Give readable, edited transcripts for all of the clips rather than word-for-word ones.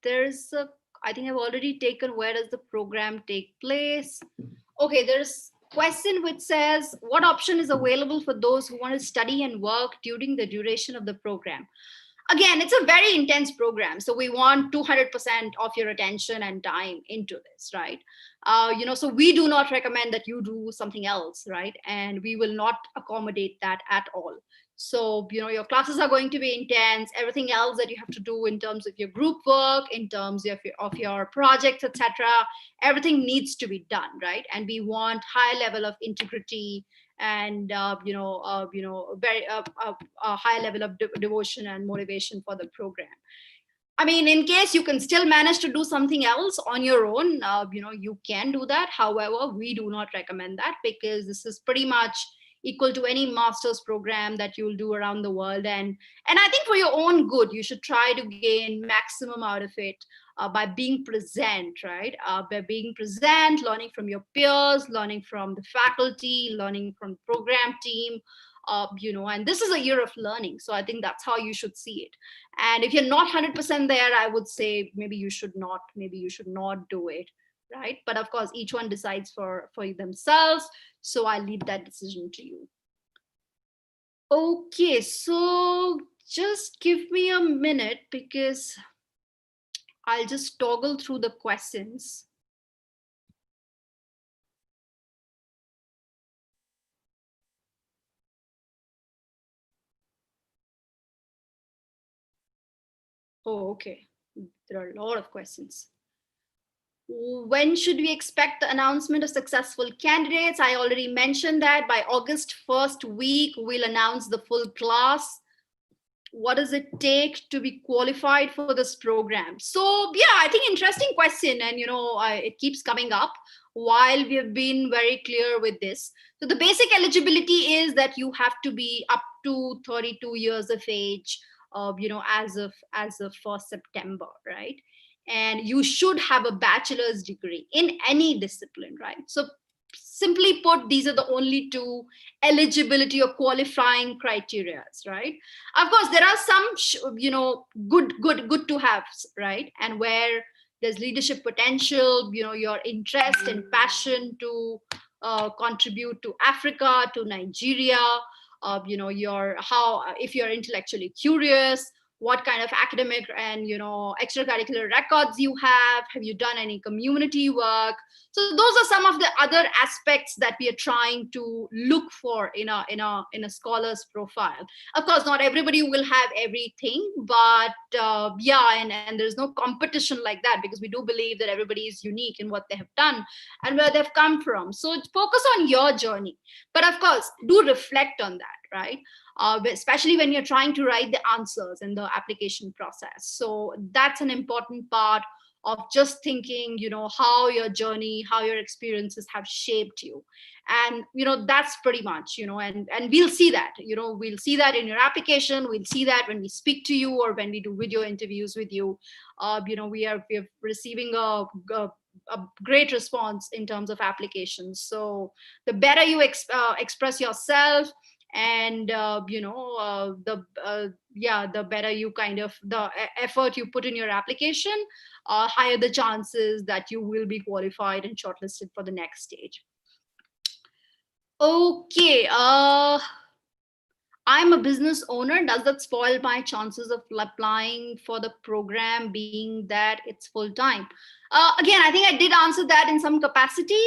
I think I've already taken where does the program take place. Okay, there's question which says what option is available for those who want to study and work during the duration of the program. Again, it's a very intense program, so we want 200% of your attention and time into this, right? So we do not recommend that you do something else, right? And we will not accommodate that at all. So your classes are going to be intense. Everything else that you have to do in terms of your group work, in terms of your projects, etc., everything needs to be done, right? And we want high level of integrity and very a high level of devotion and motivation for the program. I mean, in case you can still manage to do something else on your own, you can do that. However, we do not recommend that because this is pretty much equal to any master's program that you'll do around the world. And I think for your own good, you should try to gain maximum out of it by being present, right? By being present, learning from your peers, learning from the faculty, learning from the program team, and this is a year of learning. So I think that's how you should see it. And if you're not 100% there, I would say maybe you should not do it, right? But of course, each one decides for themselves. So I leave that decision to you. Okay, so just give me a minute because I'll just toggle through the questions. Oh, okay. There are a lot of questions. When should we expect the announcement of successful candidates? I already mentioned that by August 1st week, we'll announce the full class. What does it take to be qualified for this program? So yeah, I think interesting question. And it keeps coming up while we have been very clear with this. So the basic eligibility is that you have to be up to 32 years of age, as of 1st September, right? And you should have a bachelor's degree in any discipline, right? So simply put, these are the only two eligibility or qualifying criteria, right? Of course, there are some good to have, right? And where there's leadership potential, your interest and passion to contribute to Africa, to Nigeria, if you're intellectually curious, what kind of academic and extracurricular records you have you done any community work. So those are some of the other aspects that we are trying to look for in a scholar's profile. Of course, not everybody will have everything, but and there's no competition like that, because we do believe that everybody is unique in what they have done and where they've come from. So focus on your journey, but of course do reflect on that, right? Especially when you're trying to write the answers in the application process. So that's an important part of just thinking, how your journey, how your experiences have shaped you. And, that's pretty much, and we'll see that, we'll see that in your application. We'll see that when we speak to you or when we do video interviews with you. We are receiving a great response in terms of applications. So the better you express yourself, and the better you the effort you put in your application, higher the chances that you will be qualified and shortlisted for the next stage. Okay, I'm a business owner. Does that spoil my chances of applying for the program, being that it's full time? Again, I think I did answer that in some capacity.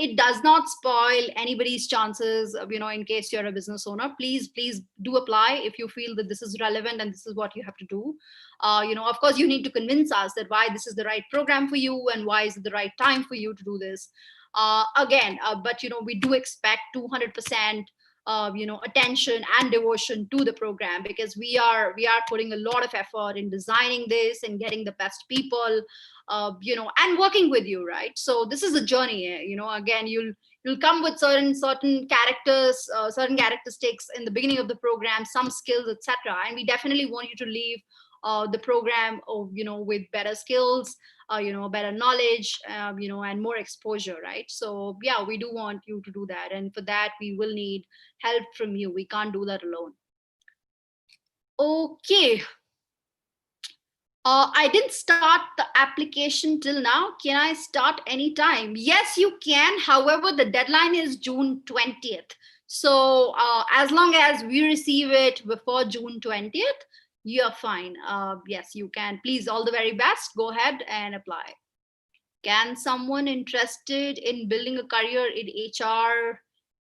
It does not spoil anybody's chances, in case you're a business owner. Please do apply if you feel that this is relevant and this is what you have to do. Of course, you need to convince us that why this is the right program for you and why is it the right time for you to do this. But we do expect 200% attention and devotion to the program, because we are putting a lot of effort in designing this and getting the best people, and working with you, right? So this is a journey. Again, you'll come with certain characters, certain characteristics in the beginning of the program, some skills, etc. And we definitely want you to leave the program, with better skills, better knowledge, and more exposure, right? So yeah, we do want you to do that, and for that we will need help from you. We can't do that alone. Okay, I didn't start the application till now. Can I start anytime? Yes, you can. However, the deadline is June 20th. So as long as we receive it before June 20th, you're fine. Yes, you can. Please, all the very best. Go ahead and apply. Can someone interested in building a career in HR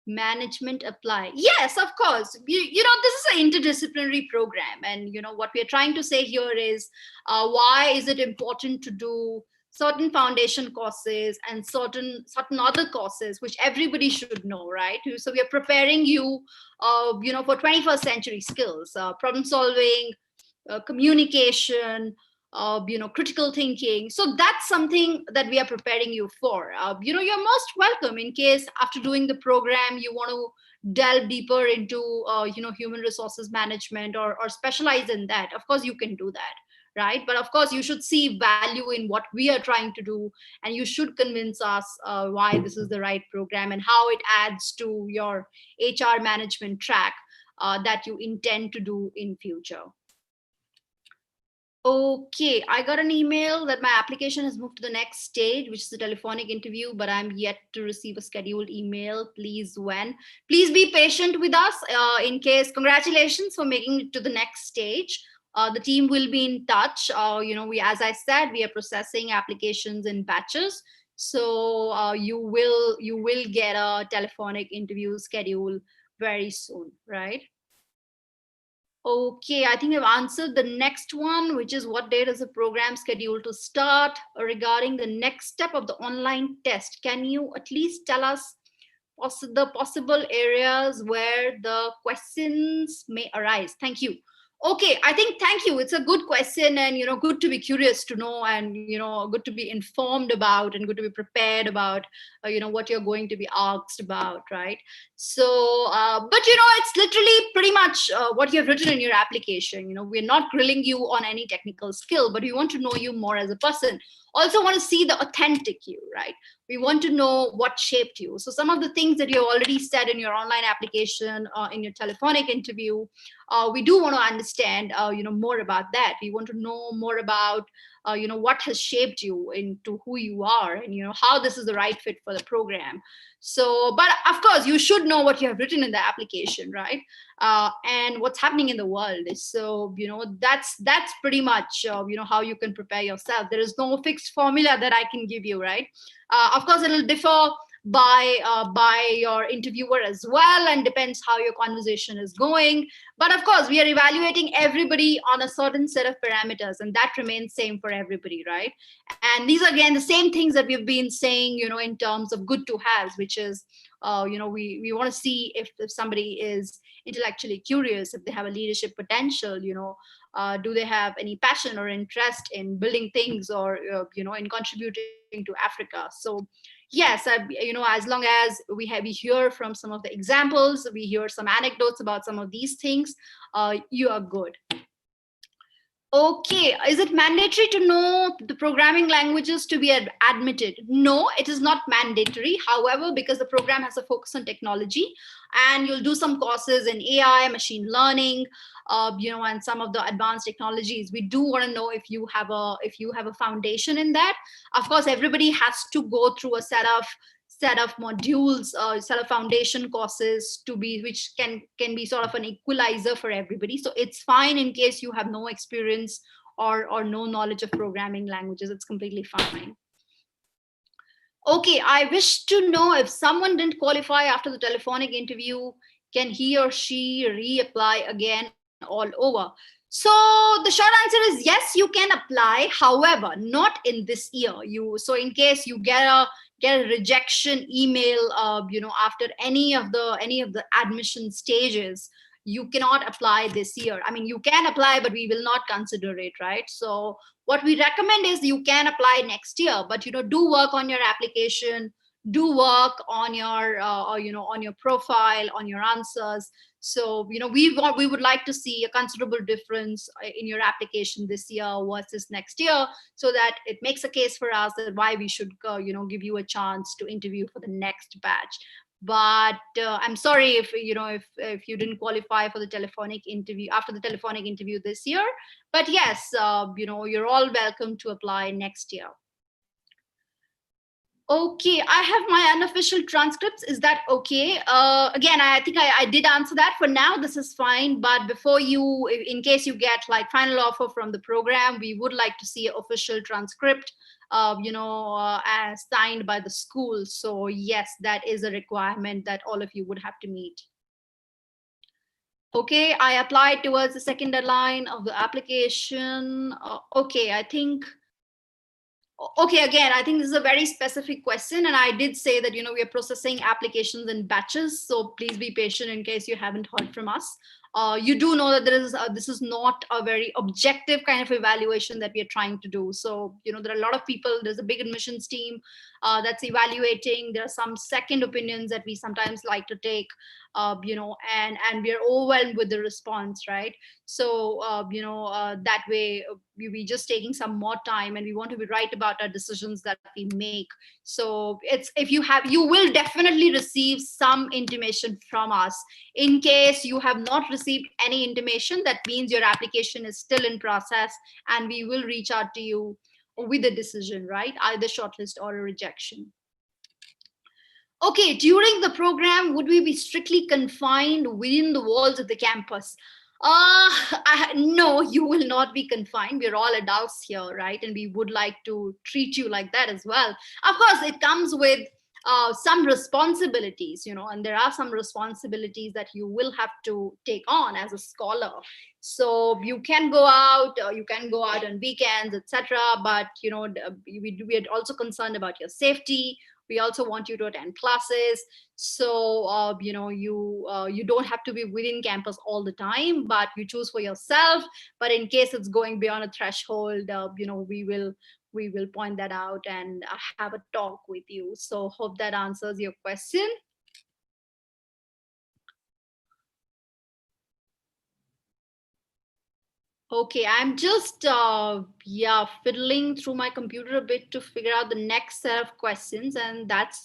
management apply? Yes, of course. This is an interdisciplinary program, and what we are trying to say here is why is it important to do certain foundation courses and certain other courses which everybody should know, right? So we are preparing you for 21st century skills, problem solving, communication, critical thinking. So that's something that we are preparing you for. You're most welcome in case after doing the program you want to delve deeper into human resources management, or specialize in that. Of course you can do that, right? But of course you should see value in what we are trying to do, and you should convince us why this is the right program and how it adds to your HR management track that you intend to do in future. Okay, I got an email that my application has moved to the next stage, which is the telephonic interview, but I'm yet to receive a scheduled email. Please, when? Please be patient with us. In case, congratulations for making it to the next stage. The team will be in touch. As I said, we are processing applications in batches. So you will get a telephonic interview schedule very soon, right? Okay, I think I've answered the next one, which is what date is the program scheduled to start? Regarding the next step of the online test, can you at least tell us the possible areas where the questions may arise? Thank you. Okay, I think thank you. It's a good question, and good to be curious to know, and good to be informed about, and good to be prepared about, what you're going to be asked about, right? So, but it's literally pretty much what you've written in your application. We're not grilling you on any technical skill, but we want to know you more as a person. Also, want to see the authentic you, right? We want to know what shaped you. So some of the things that you already said in your online application, in your telephonic interview, we do want to understand more about that. We want to know more about what has shaped you into who you are, and how this is the right fit for the program. So, but of course you should know what you have written in the application, right? And what's happening in the world. So that's pretty much how you can prepare yourself. There is no fixed formula that I can give you, right? Of course it'll differ by your interviewer as well, and depends how your conversation is going. But of course we are evaluating everybody on a certain set of parameters, and that remains same for everybody, right? And these are again the same things that we've been saying in terms of good to have, which is we want to see if somebody is intellectually curious, if they have a leadership potential, do they have any passion or interest in building things, or in contributing to Africa. So yes, as long as we hear from some of the examples, we hear some anecdotes about some of these things, you are good. Okay, is it mandatory to know the programming languages to be admitted? No, it is not mandatory. However, because the program has a focus on technology, and you'll do some courses in AI, machine learning, and some of the advanced technologies, we do want to know if you have a foundation in that. Of course, everybody has to go through a set of modules, set of foundation courses which can be sort of an equalizer for everybody. So it's fine in case you have no experience or no knowledge of programming languages. It's completely fine. Okay, I wish to know if someone didn't qualify after the telephonic interview, can he or she reapply again all over? So the short answer is yes, you can apply. However, not in this year. So in case you get a rejection email, after any of the admission stages, you cannot apply this year. I mean, you can apply, but we will not consider it, right? So what we recommend is you can apply next year, but do work on your application, do work on your on your profile, on your answers. So we would like to see a considerable difference in your application this year versus next year, so that it makes a case for us that why we should give you a chance to interview for the next batch. But I'm sorry if if you didn't qualify for the telephonic interview after the telephonic interview this year. But yes, you're all welcome to apply next year. Okay, I have my unofficial transcripts. Is that okay? Again, I think I did answer that. For now, this is fine. But before you, in case you get like final offer from the program, we would like to see an official transcript, as signed by the school. So yes, that is a requirement that all of you would have to meet. Okay, I applied towards the second deadline of the application. Okay, I think. Okay, again, I think this is a very specific question, and I did say that we are processing applications in batches, so please be patient in case you haven't heard from us. You do know that this is not a very objective kind of evaluation that we are trying to do. So there are a lot of people. There's a big admissions team that's evaluating. There are some second opinions that we sometimes like to take, and we are overwhelmed with the response, right? So that way we just taking some more time, and we want to be right about our decisions that we make. So it's, if you will definitely receive some intimation from us. In case you have not received any intimation, that means your application is still in process, and we will reach out to you with a decision, right? Either shortlist or a rejection. Okay, during the program, would we be strictly confined within the walls of the campus? No, you will not be confined. We're all adults here, right? And we would like to treat you like that as well. Of course, it comes with some responsibilities, and there are some responsibilities that you will have to take on as a scholar. So you can go out, on weekends, etc. But we are also concerned about your safety. We also want you to attend classes. So you don't have to be within campus all the time, but you choose for yourself. But in case it's going beyond a threshold, we will point that out and have a talk with you. So hope that answers your question. Okay, I'm just fiddling through my computer a bit to figure out the next set of questions, and that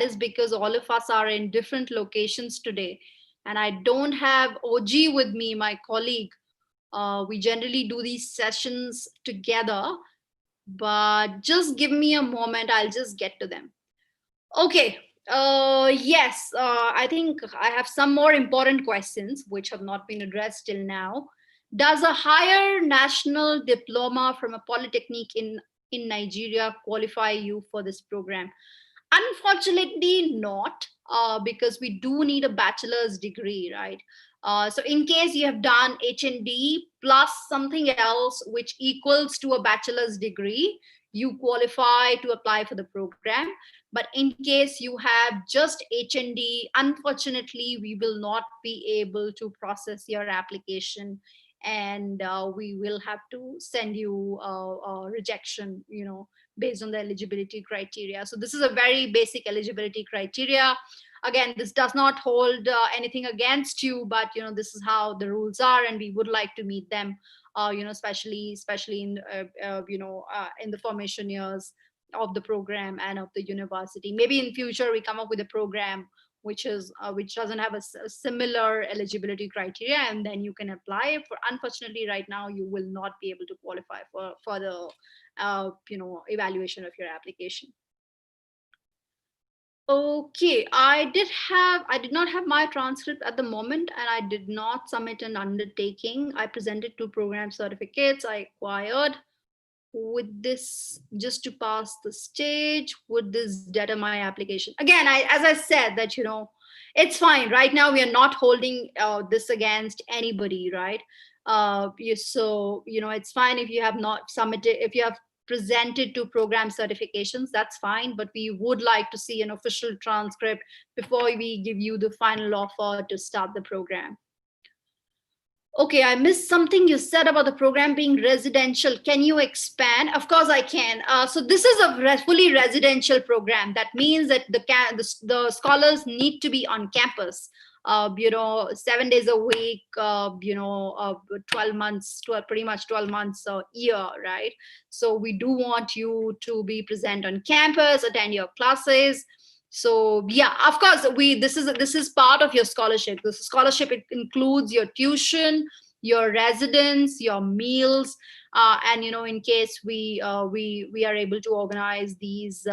is because all of us are in different locations today, and I don't have OG with me, my colleague. We generally do these sessions together, but just give me a moment. I'll just get to them. Okay. Yes, I think I have some more important questions which have not been addressed till now. Does a higher national diploma from a polytechnic in Nigeria qualify you for this program? Unfortunately, not, because we do need a bachelor's degree, right? So in case you have done HND plus something else which equals to a bachelor's degree, you qualify to apply for the program. But in case you have just HND, unfortunately, we will not be able to process your application, and we will have to send you a rejection, based on the eligibility criteria. So this is a very basic eligibility criteria. Again, this does not hold anything against you, but this is how the rules are, and we would like to meet them. Especially in the formation years of the program and of the university. Maybe in future we come up with a program which doesn't have a similar eligibility criteria, and then you can apply for. Unfortunately, right now you will not be able to qualify for the evaluation of your application. Okay, I did not have my transcript at the moment, and I did not submit an undertaking. I presented 2 program certificates I acquired. Would this, just to pass the stage, would this deter my application? Again, as I said, that it's fine. Right now we are not holding this against anybody, right? So it's fine if you have not submitted, if you have presented 2 program certifications, that's fine, but we would like to see an official transcript before we give you the final offer to start the program. Okay, I missed something you said about the program being residential. Can you expand? Of course I can. So this is a fully residential program. That means that the scholars need to be on campus, 7 days a week, 12 months, pretty much 12 months a year, right? So we do want you to be present on campus, attend your classes. So yeah, of course, this is part of your scholarship. This scholarship, it includes your tuition, your residence, your meals, and in case we are able to organize these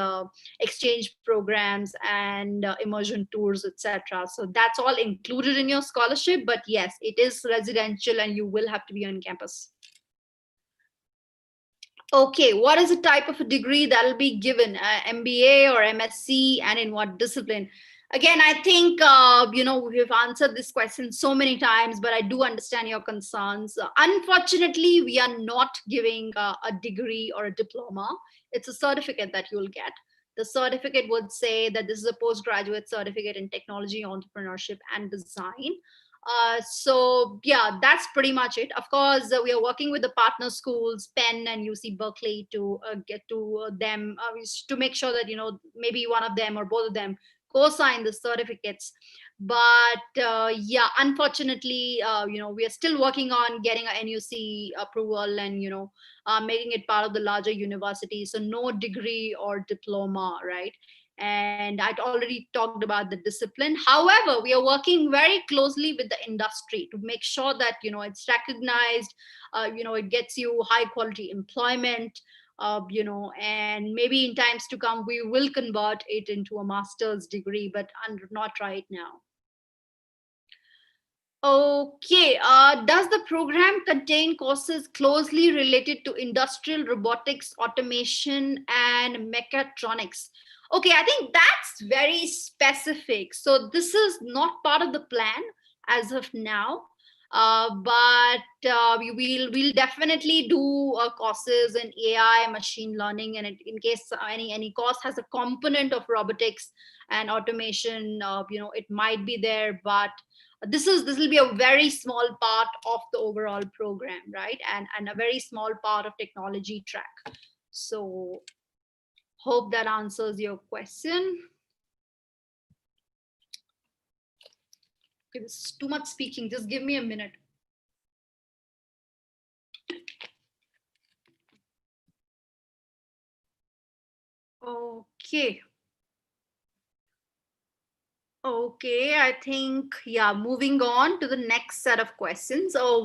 exchange programs and immersion tours, etc. So that's all included in your scholarship. But yes, it is residential, and you will have to be on campus. Okay, what is the type of a degree that will be given, MBA or MSc, and in what discipline? Again, I think we've answered this question so many times, but I do understand your concerns. Unfortunately, we are not giving a degree or a diploma. It's a certificate that you'll get. The certificate would say that this is a postgraduate certificate in technology, entrepreneurship, and design. So yeah, that's pretty much it. Of course, we are working with the partner schools, Penn and UC Berkeley, to get to them to make sure that maybe one of them or both of them co-sign the certificates. But yeah, unfortunately, we are still working on getting a NUC approval and making it part of the larger university. So no degree or diploma, right? And I'd already talked about the discipline. However, we are working very closely with the industry to make sure that it's recognized, it gets you high quality employment, and maybe in times to come we will convert it into a master's degree, but not right now. Okay, does the program contain courses closely related to industrial robotics, automation, and mechatronics? Okay, I think that's very specific. So this is not part of the plan as of now, but we'll definitely do courses in AI, machine learning, and in case any course has a component of robotics and automation, it might be there, but this will be a very small part of the overall program, right? And a very small part of technology track. So hope that answers your question. Okay, this is too much speaking, just give me a minute. Okay. Okay, I think, yeah, moving on to the next set of questions. So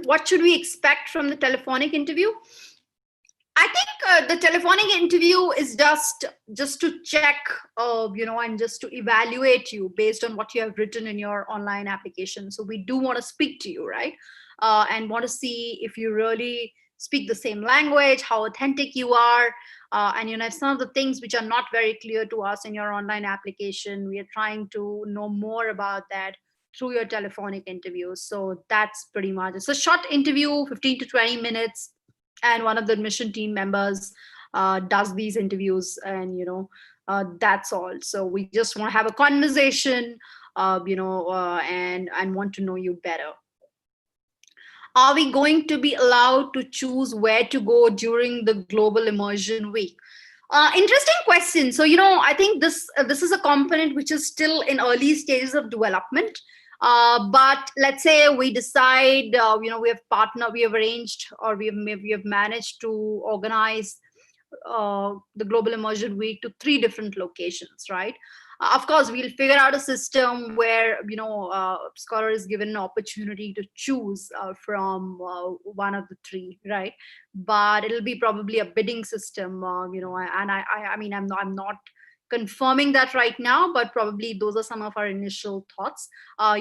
what should we expect from the telephonic interview? I think the telephonic interview is just to check, and just to evaluate you based on what you have written in your online application. So we do want to speak to you, right? And want to see if you really speak the same language, how authentic you are, and some of the things which are not very clear to us in your online application, we are trying to know more about that through your telephonic interview. So that's pretty much. It's a short interview, 15 to 20 minutes, and one of the admission team members does these interviews, and that's all. So we just want to have a conversation, and want to know you better. Are we going to be allowed to choose where to go during the global immersion week? Interesting question. So I think this is a component which is still in early stages of development. But let's say we decide, we have arranged, or we have managed to organize the Global Immersion Week to 3 different locations, right? Of course, we'll figure out a system where scholar is given an opportunity to choose from one of the 3, right? But it'll be probably a bidding system, and I mean, I'm not confirming that right now, but probably those are some of our initial thoughts.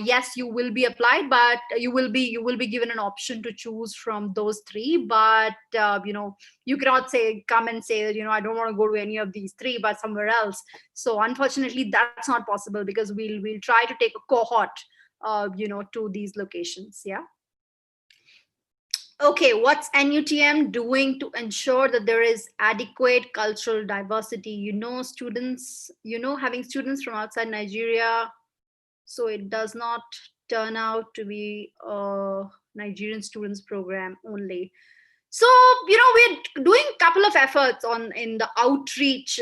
Yes, you will be applied, but you will be given an option to choose from those 3. But you cannot come and say that I don't want to go to any of these 3, but somewhere else. So unfortunately, that's not possible, because we'll try to take a cohort, to these locations. Yeah. Okay, what's NUTM doing to ensure that there is adequate cultural diversity? Students, having students from outside Nigeria, so it does not turn out to be a Nigerian students program only. So we're doing a couple of efforts in the outreach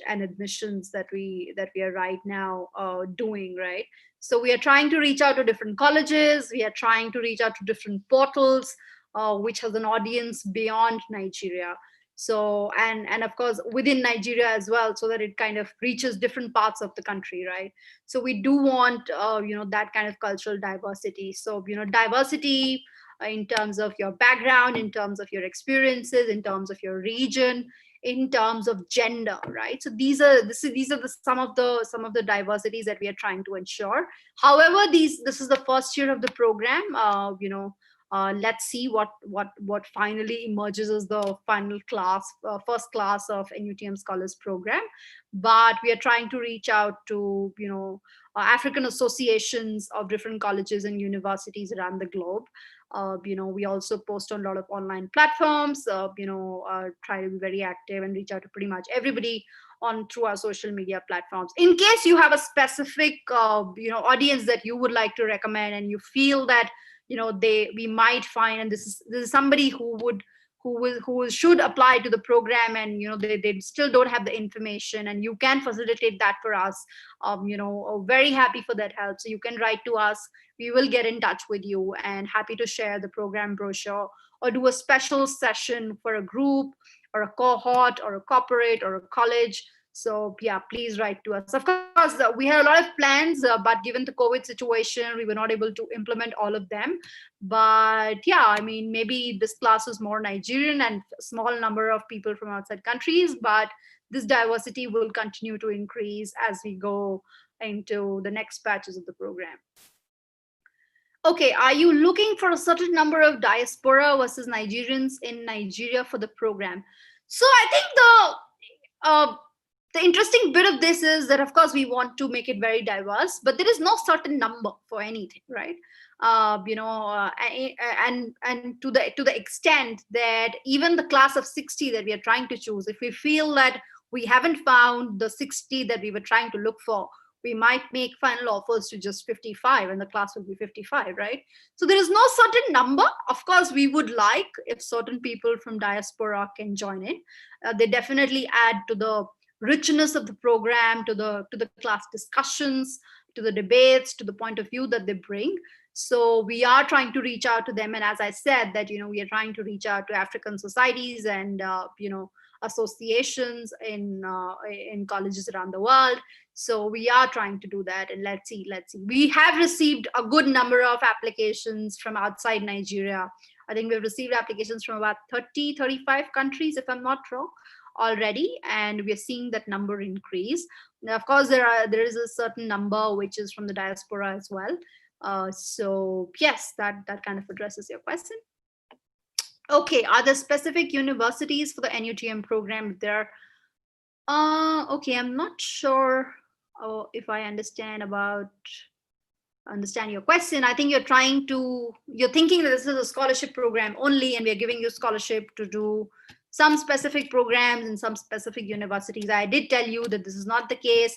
and admissions that we are right now doing, right? So we are trying to reach out to different colleges. We are trying to reach out to different portals, which has an audience beyond Nigeria. So, and of course within Nigeria as well, so that it kind of reaches different parts of the country, right? So we do want, that kind of cultural diversity. So, diversity in terms of your background, in terms of your experiences, in terms of your region, in terms of gender, right? So these are some of the diversities that we are trying to ensure. However, this is the first year of the program. Let's see what finally emerges as the final class, first class of NUTM Scholars Program. But we are trying to reach out to African associations of different colleges and universities around the globe. We also post on a lot of online platforms. Try to be very active and reach out to pretty much everybody on through our social media platforms. In case you have a specific audience that you would like to recommend, and you feel that we might find, and this is somebody who should apply to the program, and they still don't have the information, and you can facilitate that for us. Very happy for that help. So you can write to us. We will get in touch with you, and happy to share the program brochure, or do a special session for a group or a cohort or a corporate or a college. So yeah, please write to us. Of course, we had a lot of plans, but given the COVID situation, we were not able to implement all of them. But yeah, I mean, maybe this class is more Nigerian and a small number of people from outside countries, but this diversity will continue to increase as we go into the next batches of the program. Okay, are you looking for a certain number of diaspora versus Nigerians in Nigeria for the program? So I think the interesting bit of this is that, of course, we want to make it very diverse, but there is no certain number for anything, right? And to the extent that even the class of 60 that we are trying to choose, if we feel that we haven't found the 60 that we were trying to look for, we might make final offers to just 55, and the class will be 55, right? So there is no certain number. Of course, we would like if certain people from diaspora can join in. They definitely add to the richness of the program, to the class discussions, to the debates, to the point of view that they bring. So we are trying to reach out to them, and as I said, that we are trying to reach out to African societies and associations in colleges around the world. So we are trying to do that, and let's see. We have received a good number of applications from outside Nigeria. I think we've received applications from about 35 countries, if I'm not wrong, already, and we are seeing that number increase. Now, of course, there is a certain number which is from the diaspora as well. So yes, that kind of addresses your question. Okay, are there specific universities for the NUTM program there? Okay, I'm not sure if I understand your question. I think you're thinking that this is a scholarship program only, and we're giving you scholarship to do some specific programs in some specific universities. I did tell you that this is not the case.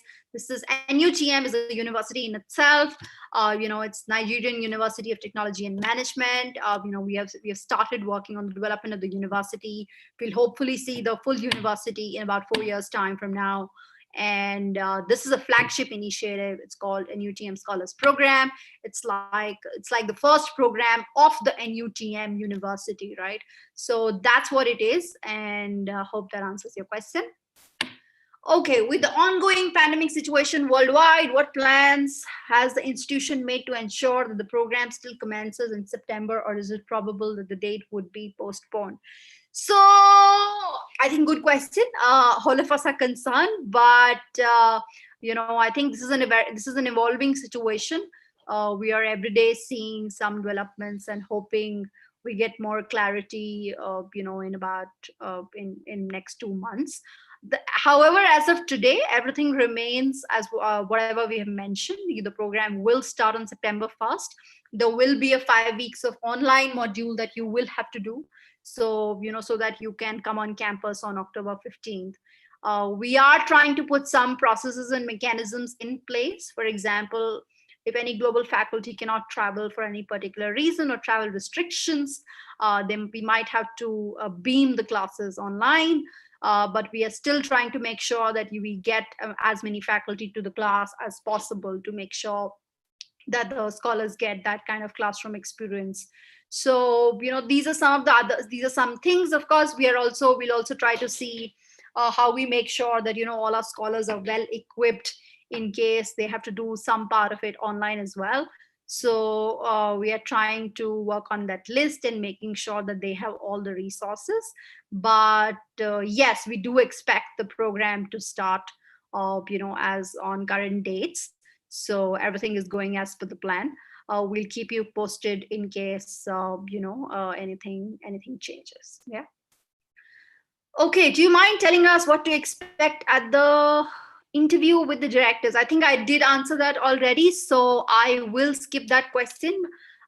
NUTM is a university in itself. It's Nigerian University of Technology and Management. We have started working on the development of the university. We'll hopefully see the full university in about 4 years' time from now. And this is a flagship initiative. It's called NUTM Scholars Program. It's like the first program of the NUTM University, right? So that's what it is, and hope that answers your question. Okay, with the ongoing pandemic situation worldwide, what plans has the institution made to ensure that the program still commences in September, or is it probable that the date would be postponed? So I think good question. All of us are concerned, but I think this is an evolving situation. We are every day seeing some developments and hoping we get more clarity, in about in next 2 months. However, as of today, everything remains as whatever we have mentioned. The program will start on September 1st. There will be a 5 weeks of online module that you will have to do. So, so that you can come on campus on October 15th. We are trying to put some processes and mechanisms in place. For example, if any global faculty cannot travel for any particular reason or travel restrictions, then we might have to beam the classes online. But we are still trying to make sure that we get as many faculty to the class as possible to make sure that the scholars get that kind of classroom experience. So these are some of the others, these are some things. Of course, we'll also try to see how we make sure that all our scholars are well equipped in case they have to do some part of it online as well. So we are trying to work on that list and making sure that they have all the resources. But yes, we do expect the program to start as on current dates. So everything is going as per the plan. We'll keep you posted in case anything changes. Yeah. Okay. Do you mind telling us what to expect at the interview with the directors? I think I did answer that already, so I will skip that question.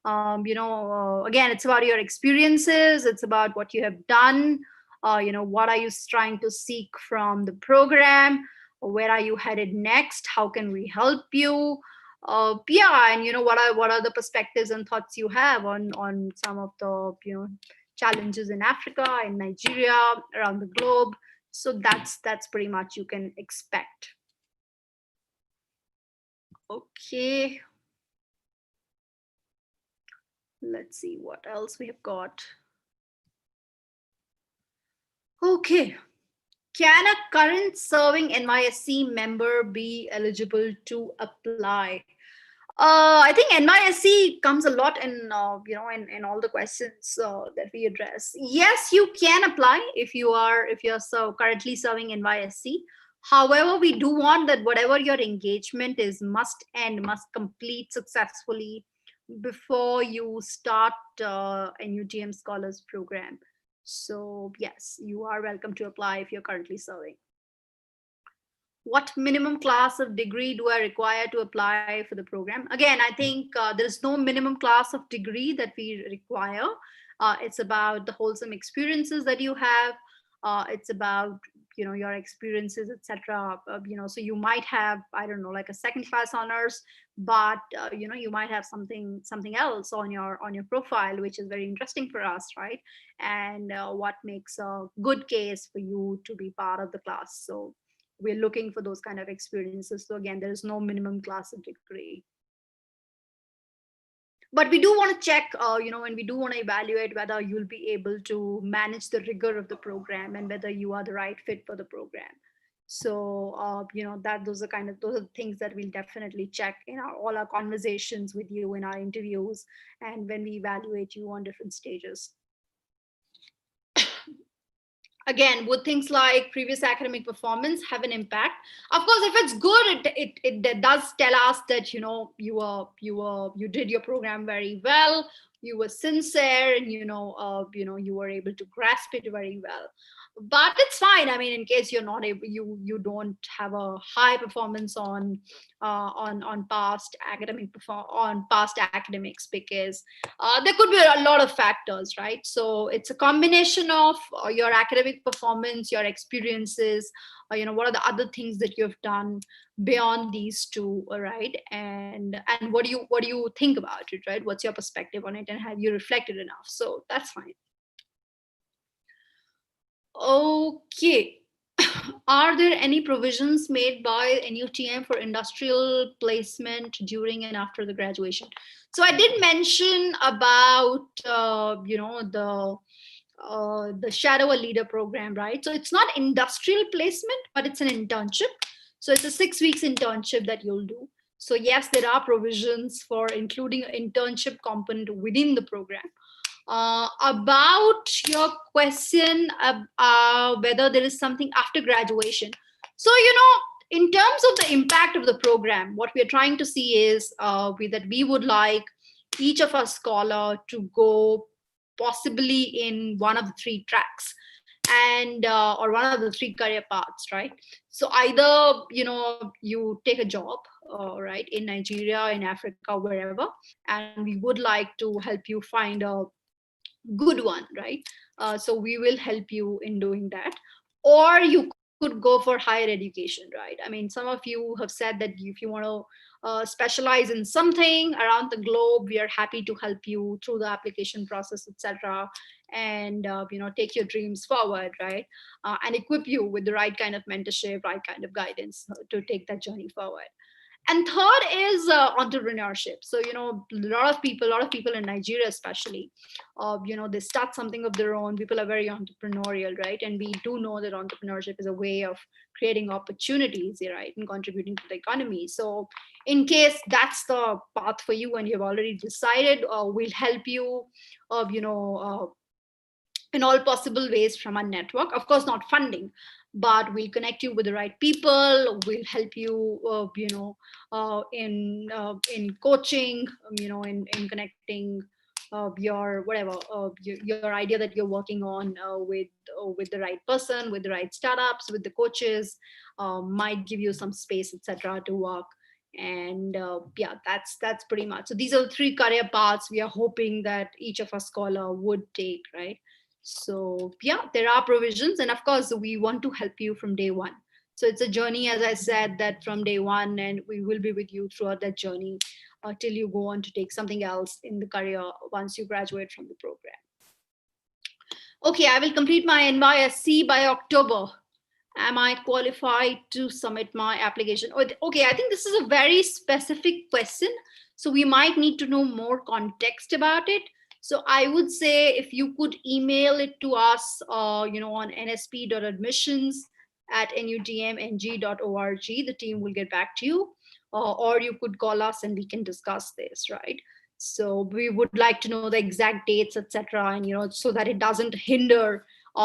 Again, it's about your experiences. It's about what you have done. What are you trying to seek from the program? Where are you headed next? How can we help you? Yeah, and what are the perspectives and thoughts you have on some of the challenges in Africa, in Nigeria, around the globe. So that's pretty much you can expect. Okay. Let's see what else we have got. Okay. Can a current serving NYSC member be eligible to apply? I think NYSC comes a lot in in all the questions that we address. Yes, you can apply if you're currently serving NYSC. However, we do want that whatever your engagement is must complete successfully before you start a NUTM Scholars Program. So yes, you are welcome to apply if you're currently serving. What minimum class of degree do I require to apply for the program? Again, I think there's no minimum class of degree that we require. It's about the wholesome experiences that you have. It's about your experiences, etc. So you might have, I don't know, like a second class honors, but you might have something else on your profile which is very interesting for us, right? And what makes a good case for you to be part of the class. So we're looking for those kind of experiences. So again, there is no minimum class of degree. But we do want to check, and we do want to evaluate whether you'll be able to manage the rigor of the program and whether you are the right fit for the program. So, those are the things that we'll definitely check in all our conversations with you, in our interviews, and when we evaluate you on different stages. Again, would things like previous academic performance have an impact? Of course, if it's good, it does tell us that you did your program very well, you were sincere, and you were able to grasp it very well. But it's fine. I mean, in case you're not able, you don't have a high performance on past academics, because there could be a lot of factors, right? So it's a combination of your academic performance, your experiences, what are the other things that you've done beyond these two, right? And what do you think about it, right? What's your perspective on it, and have you reflected enough? So that's fine. Okay. Are there any provisions made by NUTM for industrial placement during and after the graduation? So I did mention about the Shadow a Leader program, right? So it's not industrial placement, but it's an internship. So it's a 6 weeks internship that you'll do. So yes, there are provisions for including an internship component within the program. About your question whether there is something after graduation. So, in terms of the impact of the program, what we are trying to see is that we would like each of our scholar to go possibly in one of the 3 tracks, and or one of the 3 career paths, right? So either you take a job right, in Nigeria, in Africa, wherever, and we would like to help you find a good one, right? So we will help you in doing that. Or you could go for higher education, right? I mean, some of you have said that if you want to specialize in something around the globe, we are happy to help you through the application process, etc., and take your dreams forward, right? And equip you with the right kind of mentorship, right kind of guidance to take that journey forward. And third is entrepreneurship. So a lot of people in Nigeria especially, they start something of their own. People are very entrepreneurial, right? And we do know that entrepreneurship is a way of creating opportunities, right, and contributing to the economy. So in case that's the path for you and you've already decided, we'll help you in all possible ways from our network. Of course, not funding, but we'll connect you with the right people. We'll help you, in coaching, in connecting your whatever your idea that you're working on with the right person, with the right startups, with the coaches. Might give you some space, etc., to work. And yeah, that's pretty much. So these are the three career paths we are hoping that each of our scholar would take, right? So yeah, there are provisions, and of course we want to help you from day one. So it's a journey, as I said, that from day one, and we will be with you throughout that journey till you go on to take something else in the career once you graduate from the program. Okay, I will complete my NYSC by October. Am I qualified to submit my application? Okay, I think this is a very specific question, so we might need to know more context about it. So I would say if you could email it to us, on nsp.admissions@nutmng.org, the team will get back to you, or you could call us and we can discuss this, right? So we would like to know the exact dates, etc., and so that it doesn't hinder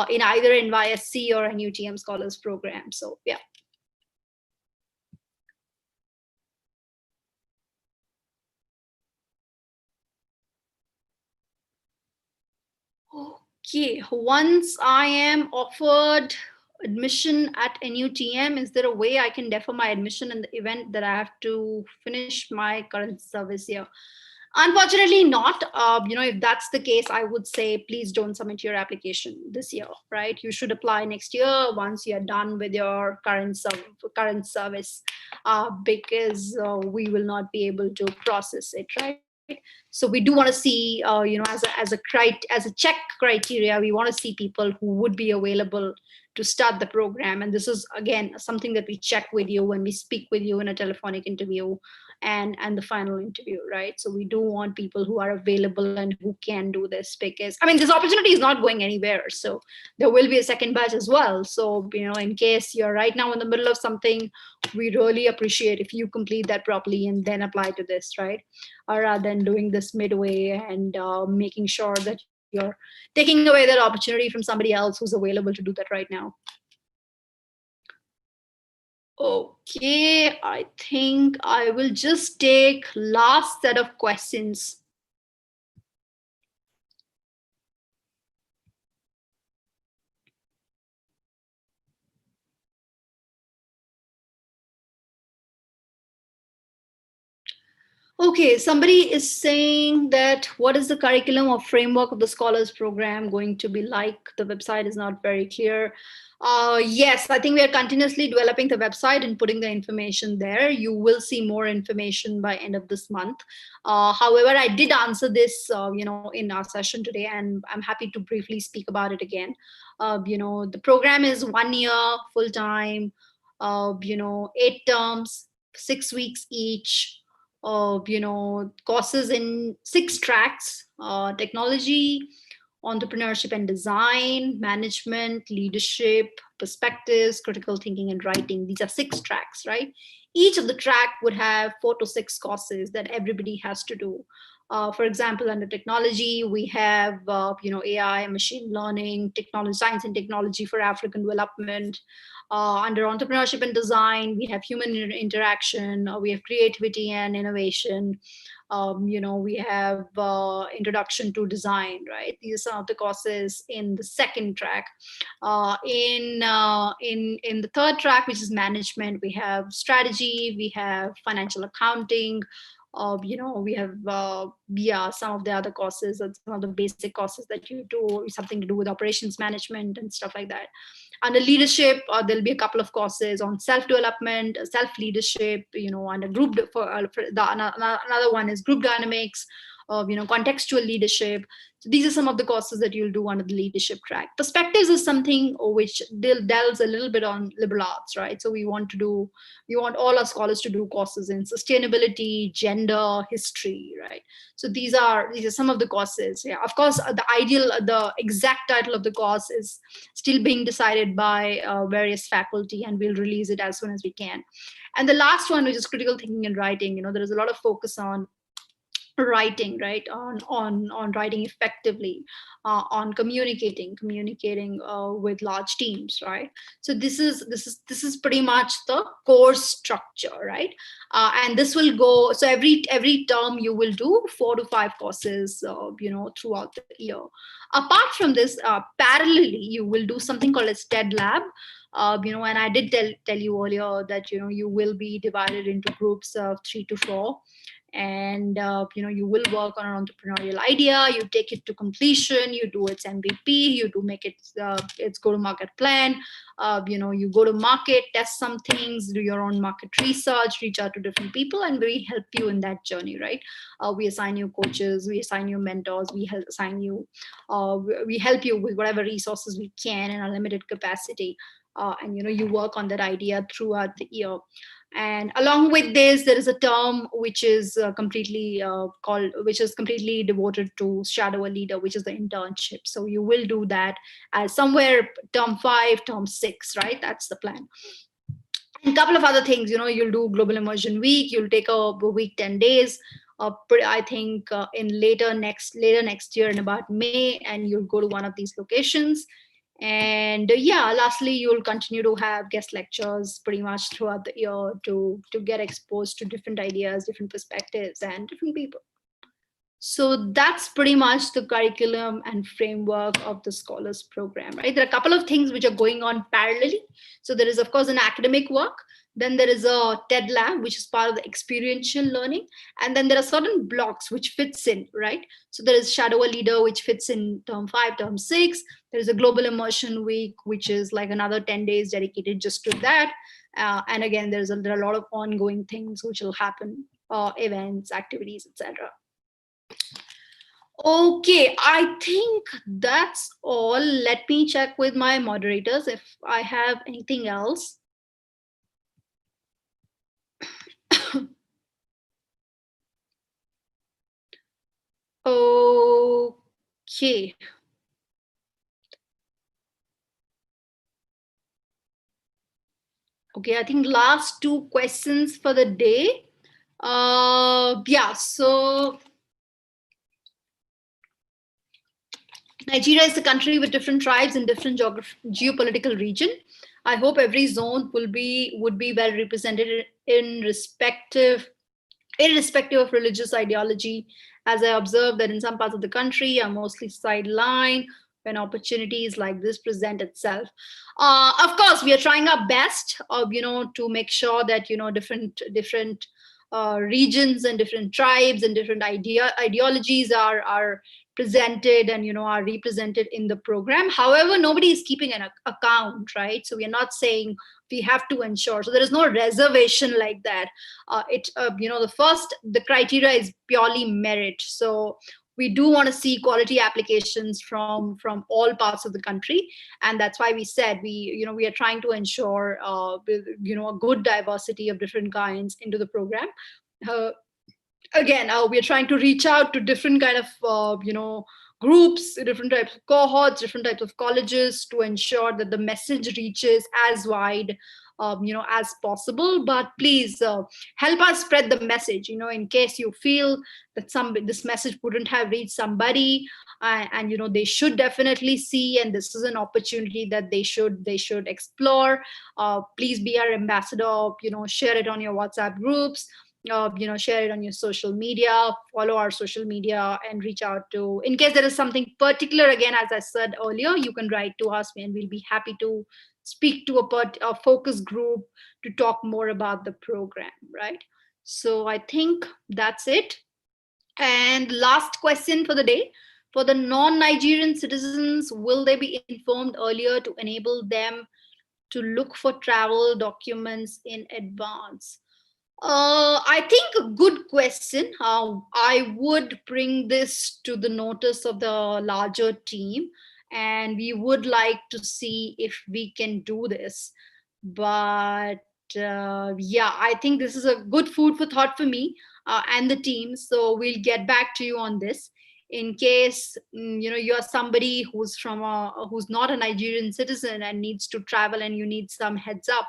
in either NYSC or NUTM Scholars Program. So yeah. Okay, once I am offered admission at NUTM, is there a way I can defer my admission in the event that I have to finish my current service here? Unfortunately not. If that's the case, I would say please don't submit your application this year, right? You should apply next year once you're done with your current service, because we will not be able to process it, right? So we do want to see, as a check criteria, we want to see people who would be available to start the program. And this is again something that we check with you when we speak with you in a telephonic interview and the final interview, right? So we do want people who are available and who can do this, because this opportunity is not going anywhere. So there will be a second batch as well. So in case you're right now in the middle of something, we really appreciate if you complete that properly and then apply to this, right? Or rather than doing this midway and making sure that you're taking away that opportunity from somebody else who's available to do that right now. Okay, I think I will just take last set of questions. Okay, somebody is saying that what is the curriculum or framework of the Scholars Program going to be like? The website is not very clear. Yes, I think we are continuously developing the website and putting the information there. You will see more information by end of this month. However, I did answer this, in our session today, and I'm happy to briefly speak about it again. The program is 1 year full time, 8 terms, 6 weeks each. Courses in 6 tracks: technology, entrepreneurship and design, management, leadership, perspectives, critical thinking, and writing. These are 6 tracks, right? Each of the track would have 4 to 6 courses that everybody has to do. For example, under technology, we have AI, machine learning, technology, science and technology for African development. Under entrepreneurship and design, we have human interaction, we have creativity and innovation. We have introduction to design, right? These are some of the courses in the second track. In the third track, which is management, we have strategy, we have financial accounting. We have some of the other courses, and some of the basic courses that you do, something to do with operations management and stuff like that. Under leadership, there'll be a couple of courses on self-development, self-leadership, and a group. Another one is group dynamics. contextual leadership. So these are some of the courses that you'll do under the leadership track. Perspectives is something which delves a little bit on liberal arts, right? So we want all our scholars to do courses in sustainability, gender, history, right? So these are some of the courses. Yeah, of course, the exact title of the course is still being decided by various faculty, and we'll release it as soon as we can. And the last one, which is critical thinking and writing, there is a lot of focus on writing, right? On writing effectively, on communicating with large teams, right? So this is pretty much the course structure, right? And this will go, so every term you will do 4 to 5 courses throughout the year. Apart from this, parallelly you will do something called as TED Lab. And I did tell you earlier that you will be divided into groups of 3 to 4, and you will work on an entrepreneurial idea, you take it to completion, you do its MVP, you do make it its go to market plan, you go to market, test some things, do your own market research, reach out to different people, and we help you in that journey, right? We assign you coaches, we assign you mentors, we help you with whatever resources we can in a limited capacity, and you work on that idea throughout the year. And along with this, there is a term which is completely devoted to shadow a leader, which is the internship. So you will do that as somewhere term 5, term 6, right? That's the plan. And a couple of other things, you'll do global immersion week, you'll take a week, 10 days, I think in later next year in about May, and you'll go to one of these locations. And lastly, you'll continue to have guest lectures pretty much throughout the year to get exposed to different ideas, different perspectives, and different people. So that's pretty much the curriculum and framework of the Scholars Program, right? There are a couple of things which are going on parallelly. So there is, of course, an academic work. Then there is a TED Lab, which is part of the experiential learning. And then there are certain blocks which fits in, right? So there is Shadow a Leader, which fits in term 5, term 6. There is a Global Immersion Week, which is like another 10 days dedicated just to that. And again, there are a lot of ongoing things which will happen, events, activities, etc. Okay, I think that's all. Let me check with my moderators if I have anything else. Okay. Okay, I think last 2 questions for the day. So Nigeria is a country with different tribes and different geopolitical region. I hope every zone would be well represented irrespective of religious ideology, as I observe that in some parts of the country are mostly sidelined when opportunities like this present itself. Of course, we are trying our best, to make sure that different regions and different tribes and different ideologies are presented and are represented in the program. However, nobody is keeping an account, right? So we are not saying we have to ensure. So there is no reservation like that. The criteria is purely merit. So we do want to see quality applications from all parts of the country, and that's why we said we are trying to ensure a good diversity of different kinds into the program. Again, we are trying to reach out to different kind of groups, different types of cohorts, different types of colleges, to ensure that the message reaches as wide as possible. But please help us spread the message, in case you feel that this message wouldn't have reached somebody, and they should definitely see, and this is an opportunity that they should explore. Please be our ambassador, share it on your WhatsApp groups, share it on your social media, follow our social media, and reach out to, in case there is something particular. Again, as I said earlier, you can write to us and we'll be happy to speak to a focus group to talk more about the program, right? So I think that's it. And last question for the day: for the non-Nigerian citizens, will they be informed earlier to enable them to look for travel documents in advance? I think a good question. I would bring this to the notice of the larger team, and we would like to see if we can do this. But yeah, I think this is a good food for thought for me and the team. So we'll get back to you on this. In case you're somebody who's not a Nigerian citizen and needs to travel, and you need some heads up,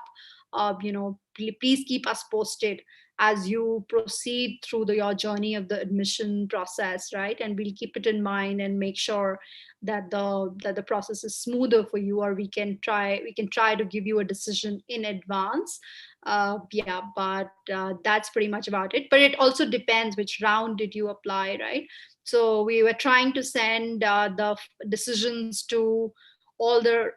please keep us posted as you proceed through your journey of the admission process, right? And we'll keep it in mind and make sure that the process is smoother for you, or we can try to give you a decision in advance. Yeah, but that's pretty much about it. But it also depends which round did you apply, right? So we were trying to send the decisions to all the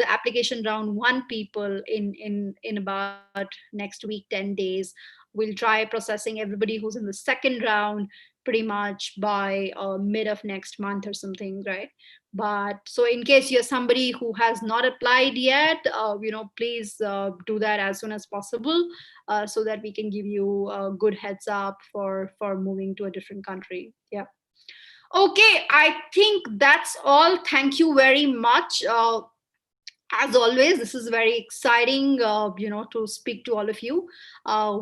application round one people in about next week, 10 days. We'll try processing everybody who's in the second round pretty much by mid of next month or something, right? But so in case you're somebody who has not applied yet, please do that as soon as possible, so that we can give you a good heads up for moving to a different country. Yeah. Okay, I think that's all. Thank you very much. As always, this is very exciting, to speak to all of you.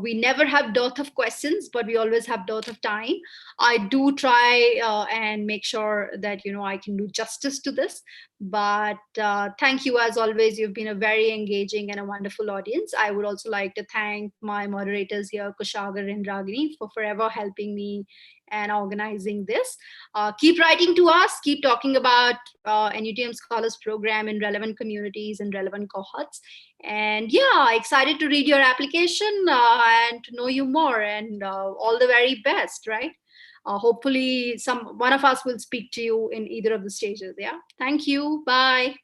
We never have dearth of questions, but we always have dearth of time. I do try and make sure that I can do justice to this. But thank you, as always. You've been a very engaging and a wonderful audience. I would also like to thank my moderators here, Kushagar and Ragini, for forever helping me and organizing this. Keep writing to us, keep talking about NUTM Scholars Program in relevant communities and relevant cohorts. And yeah, excited to read your application and to know you more, and all the very best, right? Hopefully one of us will speak to you in either of the stages. Yeah. Thank you. Bye.